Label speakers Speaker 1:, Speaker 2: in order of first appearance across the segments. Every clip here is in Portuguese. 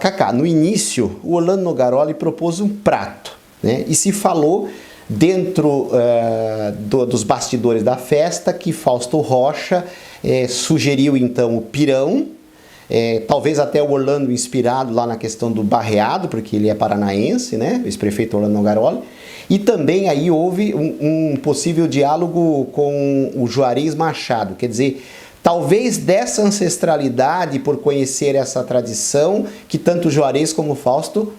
Speaker 1: Cacá, no início, o Orlando Nogaroli propôs um prato, né? E se falou dentro dos bastidores da festa que Fausto Rocha sugeriu então o pirão, talvez até o Orlando inspirado lá na questão do barreado, porque ele é paranaense, né? O ex-prefeito Orlando Nogaroli. E também aí houve um possível diálogo com o Juarez Machado, quer dizer, talvez dessa ancestralidade, por conhecer essa tradição, que tanto o Juarez como o Fausto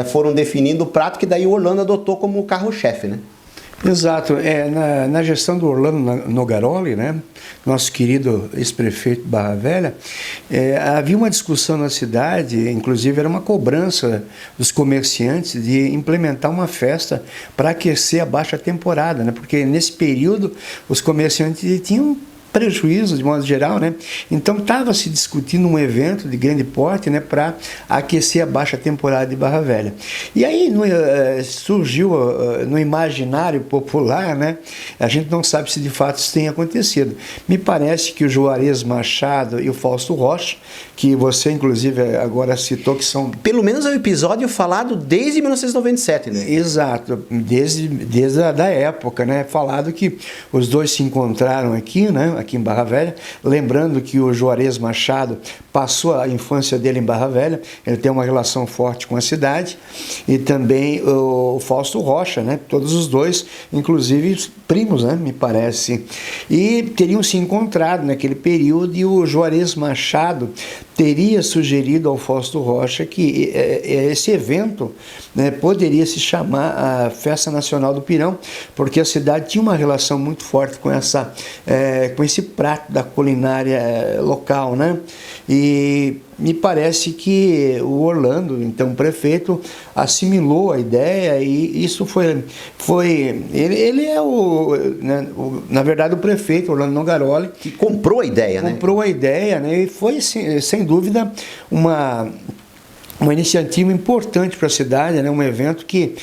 Speaker 1: foram definindo o prato que daí o Orlando adotou como carro-chefe, né?
Speaker 2: Exato. Na gestão do Orlando Nogaroli, né, nosso querido ex-prefeito de Barra Velha, havia uma discussão na cidade, inclusive era uma cobrança dos comerciantes de implementar uma festa para aquecer a baixa temporada, né, porque nesse período os comerciantes tinham prejuízo de modo geral, né? Então estava se discutindo um evento de grande porte, né, para aquecer a baixa temporada de Barra Velha. E aí surgiu no imaginário popular, né? A gente não sabe se de fato isso tem acontecido. Me parece que o Juarez Machado e o Fausto Rocha, que você inclusive agora citou que são...
Speaker 1: Pelo menos é um episódio falado desde 1997, né?
Speaker 2: Exato, desde a época, né? Falado que os dois se encontraram aqui, né? Aqui em Barra Velha, lembrando que o Juarez Machado passou a infância dele em Barra Velha, ele tem uma relação forte com a cidade, e também o Fausto Rocha, né? Todos os dois, inclusive primos, né? Me parece, e teriam se encontrado naquele período, e o Juarez Machado teria sugerido ao Fausto Rocha que esse evento, né, poderia se chamar a Festa Nacional do Pirão, porque a cidade tinha uma relação muito forte com esse prato da culinária local, né? E me parece que o Orlando, então prefeito, assimilou a ideia, e isso ele é na verdade o prefeito Orlando Nogaroli
Speaker 1: que comprou a ideia, né?
Speaker 2: Comprou a ideia, né? E foi sem dúvida uma iniciativa importante para a cidade, né? Um evento que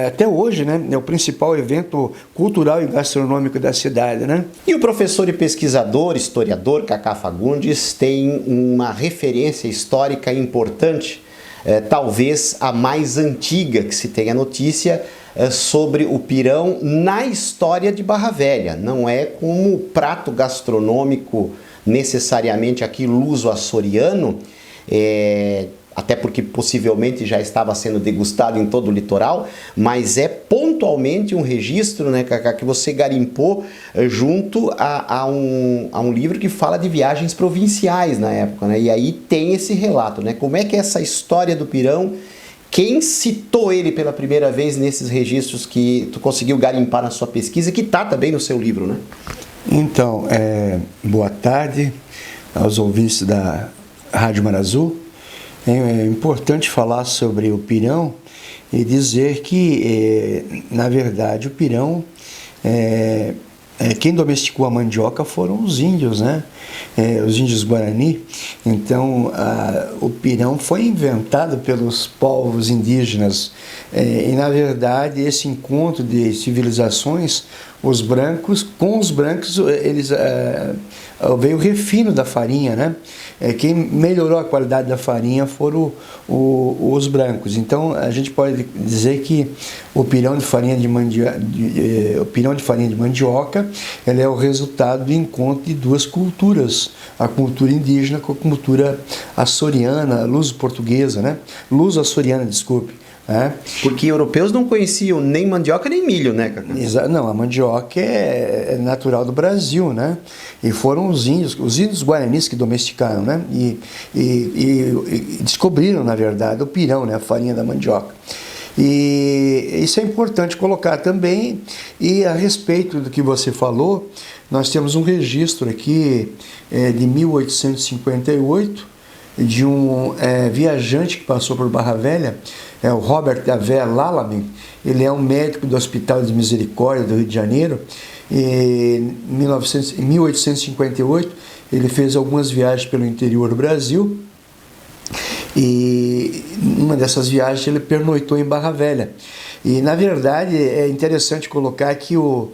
Speaker 2: até hoje, né, é o principal evento cultural e gastronômico da cidade, né?
Speaker 1: E o professor e pesquisador, historiador Cacá Fagundes tem uma referência histórica importante, talvez a mais antiga que se tenha notícia sobre o pirão na história de Barra Velha. Não é como prato gastronômico necessariamente aqui luso-açoriano, até porque possivelmente já estava sendo degustado em todo o litoral, mas é pontualmente um registro, né, Cacá, que você garimpou junto a um livro que fala de viagens provinciais na época, né? E aí tem esse relato, né? Como é que é essa história do pirão, quem citou ele pela primeira vez nesses registros que tu conseguiu garimpar na sua pesquisa e que está também no seu livro, né?
Speaker 2: Então, boa tarde aos ouvintes da Rádio Mar Azul. É importante falar sobre o pirão e dizer que, na verdade, o pirão, quem domesticou a mandioca foram os índios, né? Os índios Guarani. Então, o pirão foi inventado pelos povos indígenas e, na verdade, esse encontro de civilizações, os brancos, com os brancos, veio o refino da farinha, né? Quem melhorou a qualidade da farinha foram os brancos. Então, a gente pode dizer que o pirão de farinha de mandioca, ele é o resultado do encontro de duas culturas, a cultura indígena com a cultura açoriana, luso-portuguesa, né? Luso-açoriana, desculpe.
Speaker 1: Porque europeus não conheciam nem mandioca nem milho, né, Cacá?
Speaker 2: Não, a mandioca é natural do Brasil, né? E foram os índios guaranis que domesticaram, né? E descobriram, na verdade, o pirão, né? A farinha da mandioca. E isso é importante colocar também. E a respeito do que você falou, nós temos um registro aqui de 1858 de um viajante que passou por Barra Velha, o Robert Avé Lalamy. Ele é um médico do Hospital de Misericórdia do Rio de Janeiro. Em 1858 ele fez algumas viagens pelo interior do Brasil, e numa dessas viagens ele pernoitou em Barra Velha. E na verdade é interessante colocar que o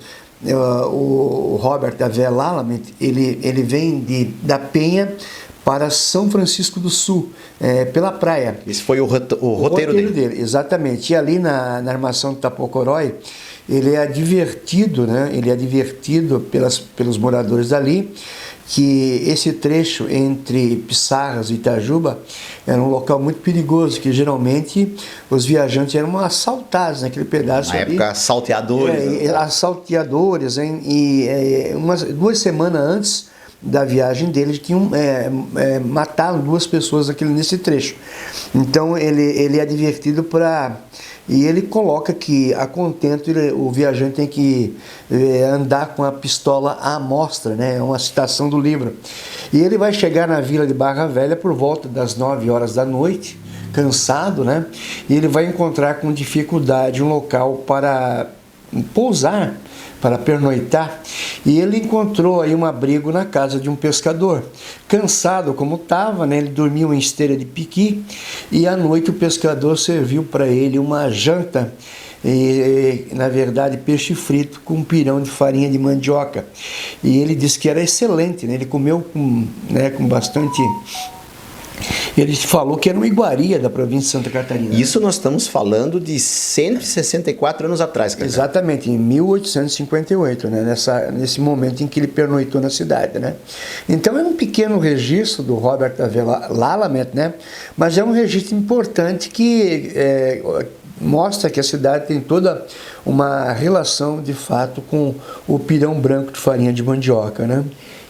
Speaker 2: Robert Avé Lalamy, ele vem da Penha para São Francisco do Sul, pela praia.
Speaker 1: Esse foi o roteiro dele.
Speaker 2: Exatamente. E ali na armação do Tapocorói, ele é advertido, né? Ele é advertido pelos moradores dali que esse trecho entre Pissarras e Itajuba era um local muito perigoso, que geralmente os viajantes eram assaltados naquele pedaço
Speaker 1: na
Speaker 2: ali.
Speaker 1: época, salteadores.
Speaker 2: Assalteadores, hein? E 2 semanas antes da viagem deles tinham mataram 2 pessoas nesse trecho. Então ele é advertido para... E ele coloca que, a contento, o viajante tem que andar com a pistola à mostra, né? É uma citação do livro. E ele vai chegar na vila de Barra Velha por volta das 9 horas da noite, cansado, né? E ele vai encontrar com dificuldade um local para pousar, para pernoitar, e ele encontrou aí um abrigo na casa de um pescador. Cansado como estava, né, ele dormiu em esteira de piqui, e à noite o pescador serviu para ele uma janta, na verdade peixe frito com pirão de farinha de mandioca. E ele disse que era excelente, né? Ele comeu com bastante... Ele falou que era uma iguaria da província de Santa Catarina.
Speaker 1: Isso nós estamos falando de 164 anos atrás, Cacá.
Speaker 2: Exatamente, em 1858, né? Nesse momento em que ele pernoitou na cidade, né? Então é um pequeno registro do Robert Lalamet, né? Mas é um registro importante que mostra que a cidade tem toda uma relação, de fato, com o pirão branco de farinha de mandioca, né?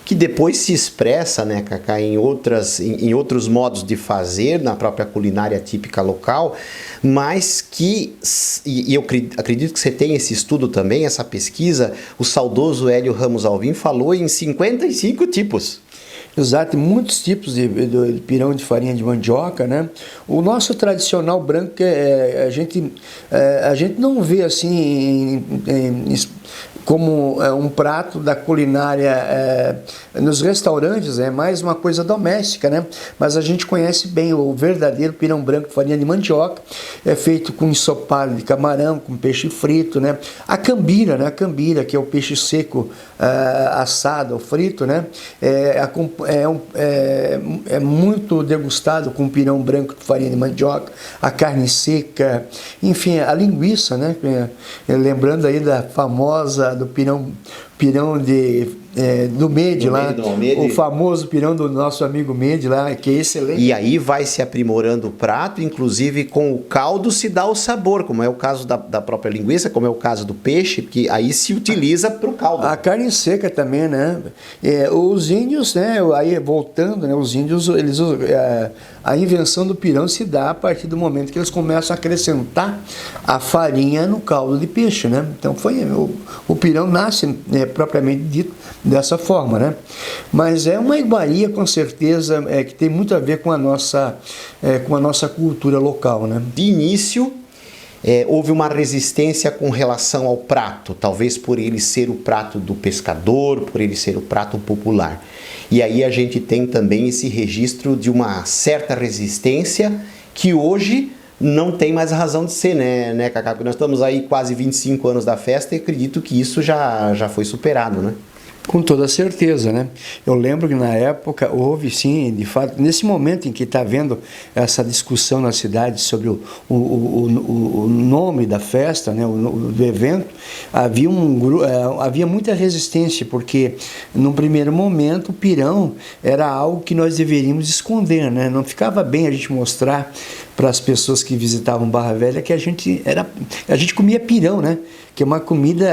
Speaker 1: Que depois se expressa, né, Cacá, em outros modos de fazer, na própria culinária típica local, mas que, e eu acredito que você tem esse estudo também, essa pesquisa, o saudoso Hélio Ramos Alvim falou em 55 tipos.
Speaker 2: Exato, muitos tipos de pirão de farinha de mandioca, né? O nosso tradicional branco, a gente não vê assim como um prato da culinária nos restaurantes, é mais uma coisa doméstica, né? Mas a gente conhece bem o verdadeiro pirão branco de farinha de mandioca, é feito com ensopado de camarão, com peixe frito, né? A cambira, né? A cambira, que é o peixe seco assado ou frito, né? É muito degustado com pirão branco de farinha de mandioca, a carne seca, enfim, a linguiça, né? Lembrando aí da famosa, do pirão do Mede lá, o famoso pirão do nosso amigo Mede lá, que é excelente.
Speaker 1: E aí vai se aprimorando o prato, inclusive com o caldo se dá o sabor, como é o caso da própria linguiça, como é o caso do peixe, que aí se utiliza para o caldo.
Speaker 2: A carne seca também, né? Os índios, né? Aí voltando, né? Os índios, a invenção do pirão se dá a partir do momento que eles começam a acrescentar a farinha no caldo de peixe, né? Então o pirão nasce, propriamente dito, dessa forma, né? Mas é uma iguaria, com certeza, que tem muito a ver com a nossa cultura local, né?
Speaker 1: De início, houve uma resistência com relação ao prato, talvez por ele ser o prato do pescador, por ele ser o prato popular. E aí a gente tem também esse registro de uma certa resistência que hoje não tem mais razão de ser, né, Cacá? Porque nós estamos aí quase 25 anos da festa e acredito que isso já foi superado, né?
Speaker 2: Com toda certeza, né? Eu lembro que na época houve, sim, de fato, nesse momento em que está havendo essa discussão na cidade sobre o nome da festa, né, do evento, havia muita resistência, porque num primeiro momento o pirão era algo que nós deveríamos esconder, né? Não ficava bem a gente mostrar para as pessoas que visitavam Barra Velha que a gente comia pirão, né? Que é uma comida,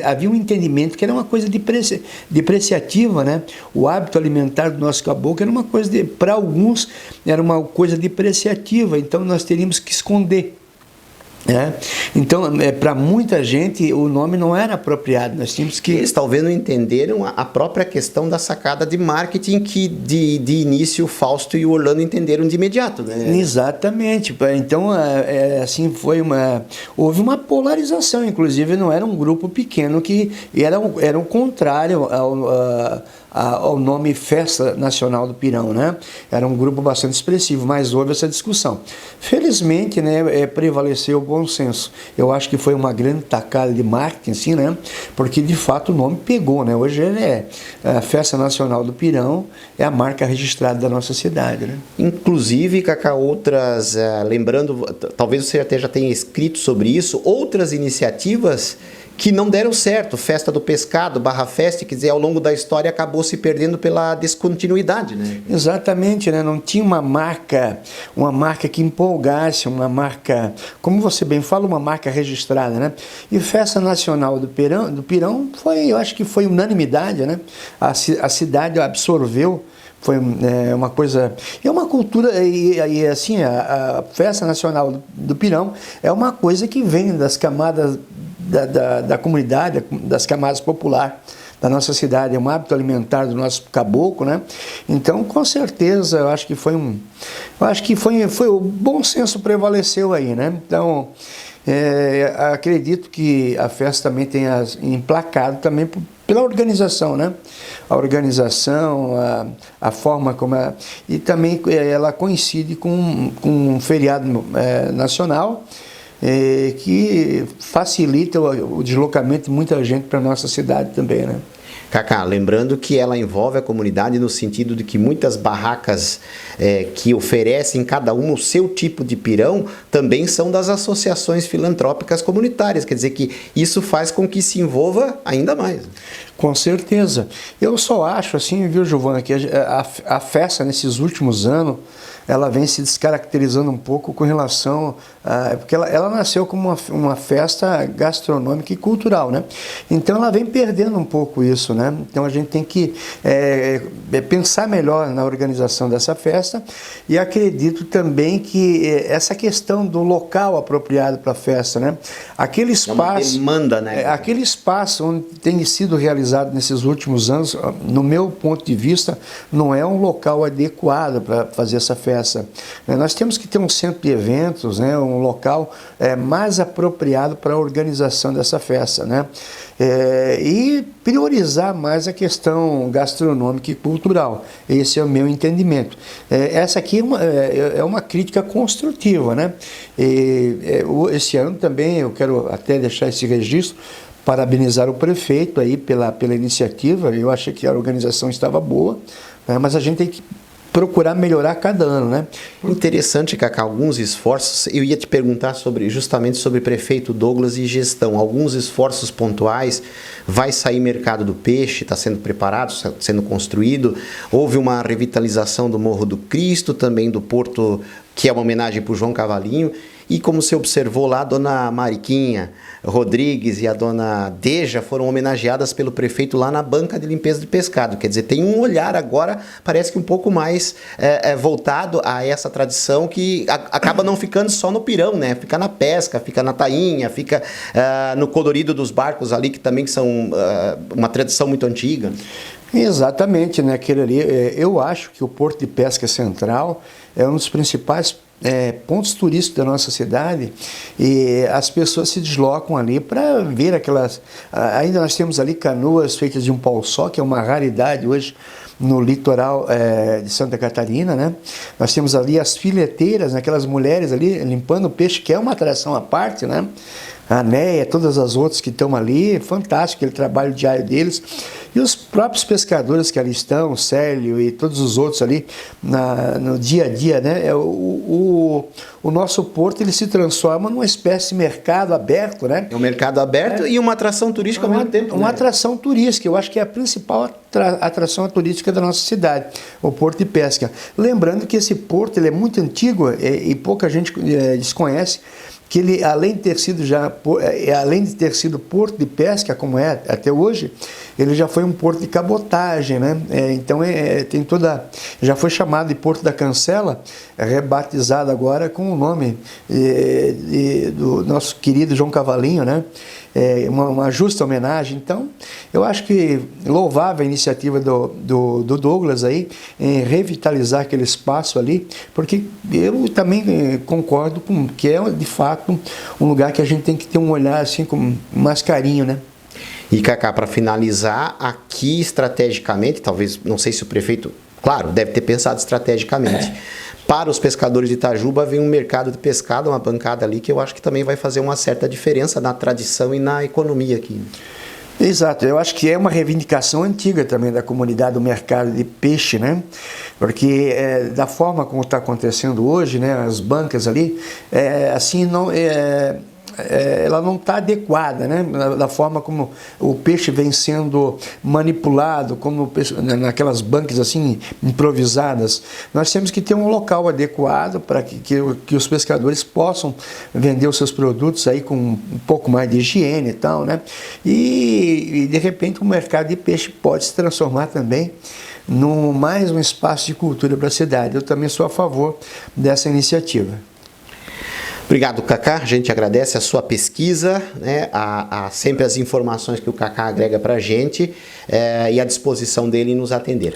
Speaker 2: havia um entendimento que era uma coisa depreciativa, né? O hábito alimentar do nosso caboclo era uma coisa, para alguns, era uma coisa depreciativa, então nós teríamos que esconder. Então, para muita gente, o nome não era apropriado. Nós tínhamos que...
Speaker 1: Eles talvez não entenderam a própria questão da sacada de marketing que de início o Fausto e o Orlando entenderam de imediato, né?
Speaker 2: Exatamente. Então, assim, houve uma polarização, inclusive não era um grupo pequeno que era o contrário ao nome Festa Nacional do Pirão, né? Era um grupo bastante expressivo, mas houve essa discussão. Felizmente, né, prevaleceu o bom senso. Eu acho que foi uma grande tacada de marketing, assim, né? Porque de fato o nome pegou, né? Hoje ele é a Festa Nacional do Pirão, é a marca registrada da nossa cidade, né?
Speaker 1: Inclusive, Cacá, outras, lembrando, talvez você até já tenha escrito sobre isso, outras iniciativas que não deram certo, Festa do Pescado, Barra Fest, quer dizer, ao longo da história acabou se perdendo pela descontinuidade, né?
Speaker 2: Exatamente, né? Não tinha uma marca que empolgasse, uma marca, como você bem fala, uma marca registrada, né? E Festa Nacional do Pirão foi, eu acho que foi unanimidade, né? A cidade absorveu. Foi uma coisa, é uma cultura, e assim, a Festa Nacional do Pirão é uma coisa que vem das camadas da comunidade, das camadas populares da nossa cidade, é um hábito alimentar do nosso caboclo, né? Então, com certeza, eu acho que foi o bom senso prevaleceu aí, né? Então, acredito que a festa também tenha emplacado também pela organização, né? A organização, a forma como e também ela coincide com um feriado nacional que facilita o deslocamento de muita gente para a nossa cidade também, né?
Speaker 1: Cacá, lembrando que ela envolve a comunidade no sentido de que muitas barracas que oferecem cada uma o seu tipo de pirão também são das associações filantrópicas comunitárias, quer dizer que isso faz com que se envolva ainda mais.
Speaker 2: Com certeza. Eu só acho assim, viu, Giovana, que a festa nesses últimos anos ela vem se descaracterizando um pouco com relação porque ela nasceu como uma festa gastronômica e cultural, né? Então ela vem perdendo um pouco isso, né? Então a gente tem que pensar melhor na organização dessa festa e acredito também que essa questão do local apropriado para a festa, né? Aquele espaço,
Speaker 1: demanda, né?
Speaker 2: Aquele espaço onde tem sido realizado nesses últimos anos, no meu ponto de vista, não é um local adequado para fazer essa festa. Nós temos que ter um centro de eventos, né, um local mais apropriado para a organização dessa festa, né, e priorizar mais a questão gastronômica e cultural. Esse é o meu entendimento. Essa aqui é uma crítica construtiva, né? Esse ano também eu quero até deixar esse registro, parabenizar o prefeito aí pela iniciativa. Eu achei que a organização estava boa, né, mas a gente tem que procurar melhorar cada ano, né?
Speaker 1: Interessante, Cacá, alguns esforços. Eu ia te perguntar justamente sobre prefeito Douglas e gestão. Alguns esforços pontuais. Vai sair mercado do peixe, está sendo preparado, está sendo construído. Houve uma revitalização do Morro do Cristo, também do Porto, que é uma homenagem para o João Cavalinho. E como você observou lá, a dona Mariquinha Rodrigues e a dona Deja foram homenageadas pelo prefeito lá na banca de limpeza de pescado. Quer dizer, tem um olhar agora, parece que um pouco mais voltado a essa tradição que acaba não ficando só no pirão, né? Fica na pesca, fica na tainha, fica no colorido dos barcos ali, que também são uma tradição muito antiga.
Speaker 2: Exatamente, né? Aquele ali, eu acho que o Porto de Pesca Central é um dos principais pontos turísticos da nossa cidade e as pessoas se deslocam ali para ver aquelas... Ainda nós temos ali canoas feitas de um pau só, que é uma raridade hoje no litoral de Santa Catarina, né? Nós temos ali as fileteiras, né? Aquelas mulheres ali limpando o peixe, que é uma atração à parte, né? A Néia, todas as outras que estão ali, fantástico aquele trabalho diário deles. E os próprios pescadores que ali estão, o Célio e todos os outros ali, no dia a dia, né? O nosso porto ele se transforma numa espécie de mercado aberto, né?
Speaker 1: É um mercado aberto e uma atração turística ao mesmo tempo.
Speaker 2: Uma atração turística, eu acho que é a principal atração turística da nossa cidade, o Porto de Pesca. Lembrando que esse porto ele é muito antigo e pouca gente desconhece, que ele, além de ter sido porto de pesca, como é até hoje, ele já foi um porto de cabotagem, né? Então tem já foi chamado de Porto da Cancela, rebatizado agora com o nome do nosso querido João Cavalinho, né? Uma justa homenagem. Então, eu acho que louvável a iniciativa do Douglas aí em revitalizar aquele espaço ali, porque eu também concordo com que é de fato um lugar que a gente tem que ter um olhar assim com mais carinho, né?
Speaker 1: E Cacá, para finalizar, aqui estrategicamente, talvez, não sei se o prefeito, claro, deve ter pensado estrategicamente. Para os pescadores de Itajuba vem um mercado de pescado, uma bancada ali que eu acho que também vai fazer uma certa diferença na tradição e na economia aqui.
Speaker 2: Exato, eu acho que é uma reivindicação antiga também da comunidade do mercado de peixe, né? Porque da forma como está acontecendo hoje, né, as bancas ali, assim, não ela não está adequada, né? Da forma como o peixe vem sendo manipulado, como naquelas bancas assim improvisadas. Nós temos que ter um local adequado para que os pescadores possam vender os seus produtos aí com um pouco mais de higiene e tal, né? E de repente o mercado de peixe pode se transformar também no mais um espaço de cultura para a cidade. Eu também sou a favor dessa iniciativa.
Speaker 1: Obrigado, Cacá. A gente agradece a sua pesquisa, né, sempre as informações que o Cacá agrega para a gente e a disposição dele em nos atender.